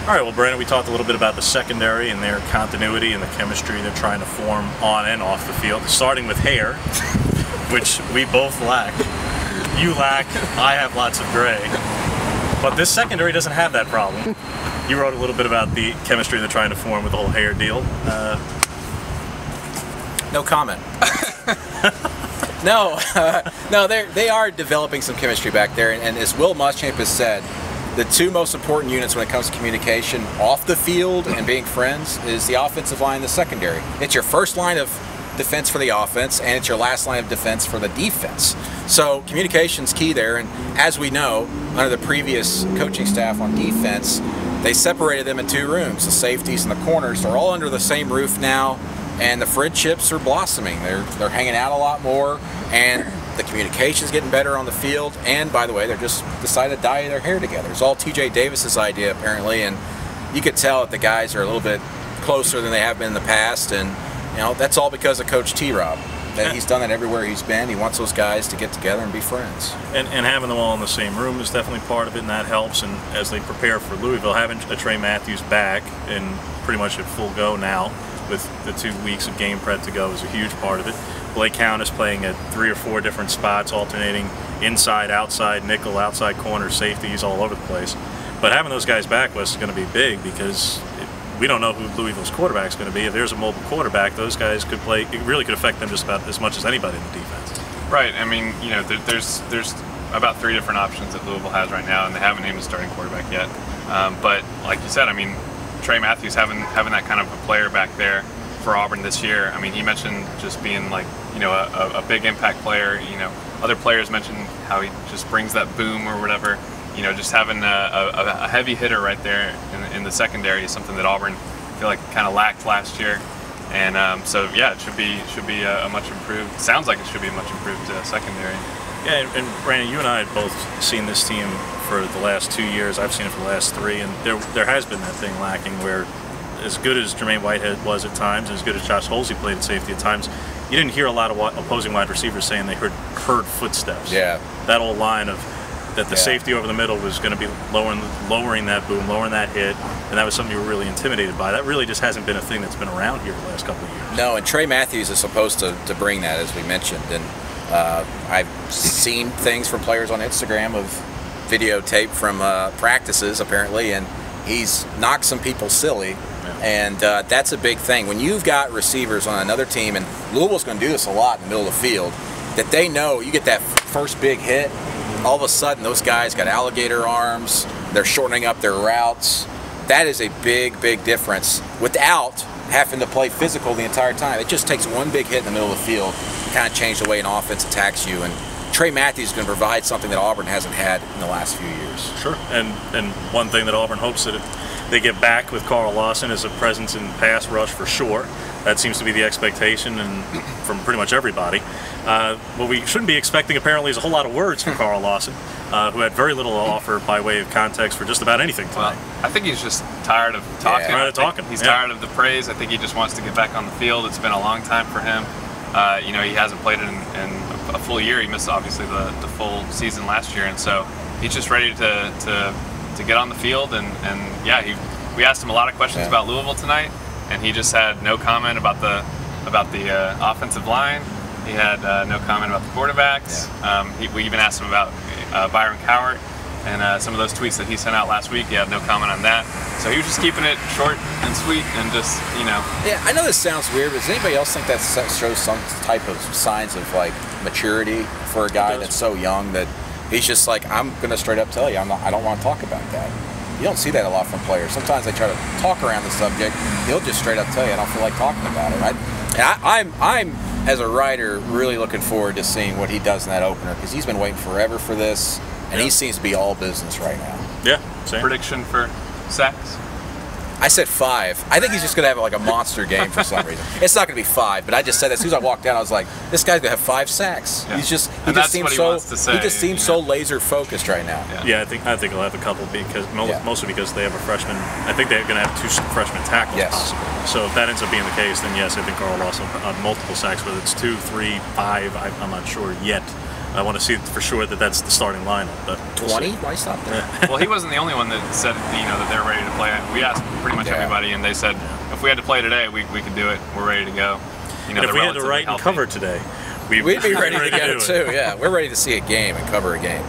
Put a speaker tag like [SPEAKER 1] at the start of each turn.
[SPEAKER 1] All right, well, Brandon, we talked a little bit about the secondary and their continuity and the chemistry they're trying to form on and off the field, starting with hair, which we both lack. You lack, I have lots of gray. But this secondary doesn't have that problem. You wrote a little bit about the chemistry they're trying to form with the whole hair deal.
[SPEAKER 2] No comment. No, they are developing some chemistry back there, and as Will Muschamp has said, the two most important units when it comes to communication off the field and being friends is the offensive line and the secondary. It's your first line of defense for the offense, and it's your last line of defense for the defense. So communication's key there, and as we know, under the previous coaching staff on defense, they separated them in two rooms. The safeties and the corners are all under the same roof now, and the friendships are blossoming. They're hanging out a lot more, and the communication's getting better on the field. And by the way, they're just decided to dye their hair together. It's all TJ Davis's idea apparently, and you could tell that the guys are a little bit closer than they have been in the past, and you know that's all because of Coach T-Rob. That he's done that everywhere he's been. He wants those guys to get together and be friends.
[SPEAKER 1] And having them all in the same room is definitely part of it, and that helps. And as they prepare for Louisville, having a Trey Matthews back and pretty much at full go now with the 2 weeks of game prep to go is a huge part of it. Blake Count is playing at 3 or 4 different spots, alternating inside, outside, nickel, outside corner, safeties, all over the place. But having those guys back was going to be big because we don't know who Louisville's quarterback is going to be. If there's a mobile quarterback, those guys could play. It really could affect them just about as much as anybody in the defense.
[SPEAKER 3] Right. I mean, you know, there's about 3 different options that Louisville has right now, and they haven't named a starting quarterback yet. But like you said, I mean, Trey Matthews having that kind of a player back there for Auburn this year. I mean, he mentioned just being like, you know, a big impact player. You know, other players mentioned how he just brings that boom or whatever. You know, just having a heavy hitter right there in the secondary is something that Auburn, I feel like, kind of lacked last year. And so yeah, it should be a much improved. Sounds like it should be a much improved secondary.
[SPEAKER 1] Yeah, and Brandon, you and I have both seen this team for the last 2 years. I've seen it for the last 3, and there has been that thing lacking where, as good as Jermaine Whitehead was at times, as good as Josh Holsey played at safety at times, you didn't hear a lot of opposing wide receivers saying they heard footsteps.
[SPEAKER 2] Yeah.
[SPEAKER 1] That old line of that the safety over the middle was going to be lowering that boom, lowering that hit, and that was something you were really intimidated by. That really just hasn't been a thing that's been around here the last couple of years.
[SPEAKER 2] No, and Trey Matthews is supposed to bring that, as we mentioned, and I've seen things from players on Instagram of videotape from practices apparently, and he's knocked some people silly. And that's a big thing. When you've got receivers on another team, and Louisville's going to do this a lot in the middle of the field, that they know you get that first big hit, all of a sudden those guys got alligator arms, they're shortening up their routes. That is a big, big difference without having to play physical the entire time. It just takes one big hit in the middle of the field to kind of change the way an offense attacks you. And Trey Matthews is going to provide something that Auburn hasn't had in the last few years.
[SPEAKER 1] Sure, and one thing that Auburn hopes that they get back with Carl Lawson is a presence in pass rush for sure. That seems to be the expectation and from pretty much everybody. What we shouldn't be expecting apparently is a whole lot of words from Carl Lawson, who had very little to offer by way of context for just about anything tonight.
[SPEAKER 3] Well, I think he's just tired of talking.
[SPEAKER 1] Tired of talking.
[SPEAKER 3] He's tired of the praise. I think he just wants to get back on the field. It's been a long time for him. You know, he hasn't played in a full year. He missed obviously the full season last year, and so he's just ready to get on the field. And yeah, we asked him a lot of questions about Louisville tonight, and he just had no comment about the offensive line. He had no comment about the quarterbacks. We even asked him about Byron Cowart and some of those tweets that he sent out last week. He had no comment on that. So he was just keeping it short and sweet and just, you know.
[SPEAKER 2] Yeah, I know this sounds weird, but does anybody else think that shows some type of signs of like maturity for a guy that's so young that he's just like, I'm going to straight up tell you, I don't want to talk about that. You don't see that a lot from players. Sometimes they try to talk around the subject. He'll just straight up tell you, I don't feel like talking about it. I'm as a writer, really looking forward to seeing what he does in that opener because he's been waiting forever for this, and he seems to be all business right now.
[SPEAKER 1] Yeah, same.
[SPEAKER 3] Prediction for sacks?
[SPEAKER 2] I said 5. I think he's just going to have like a monster game for some reason. It's not going to be 5, but I just said that as soon as I walked down, I was like, this guy's going to have 5 sacks.
[SPEAKER 3] Yeah.
[SPEAKER 2] He just seems so laser focused right now.
[SPEAKER 1] Yeah, I think he'll have a couple mostly because they have a freshman. I think they're going to have 2 freshman tackles possible. So if that ends up being the case, then yes, I think Carl Lawson on multiple sacks, whether it's 2, 3, 5, I'm not sure yet. I want to see for sure that that's the starting lineup. But
[SPEAKER 2] 20? Why stop there?
[SPEAKER 3] Well, he wasn't the only one that said that they're ready to play. We asked pretty much everybody, and they said if we had to play today, we could do it. We're ready to go.
[SPEAKER 1] And if we had to write and cover today,
[SPEAKER 2] we'd be ready to go too. Yeah, we're ready to see a game and cover a game.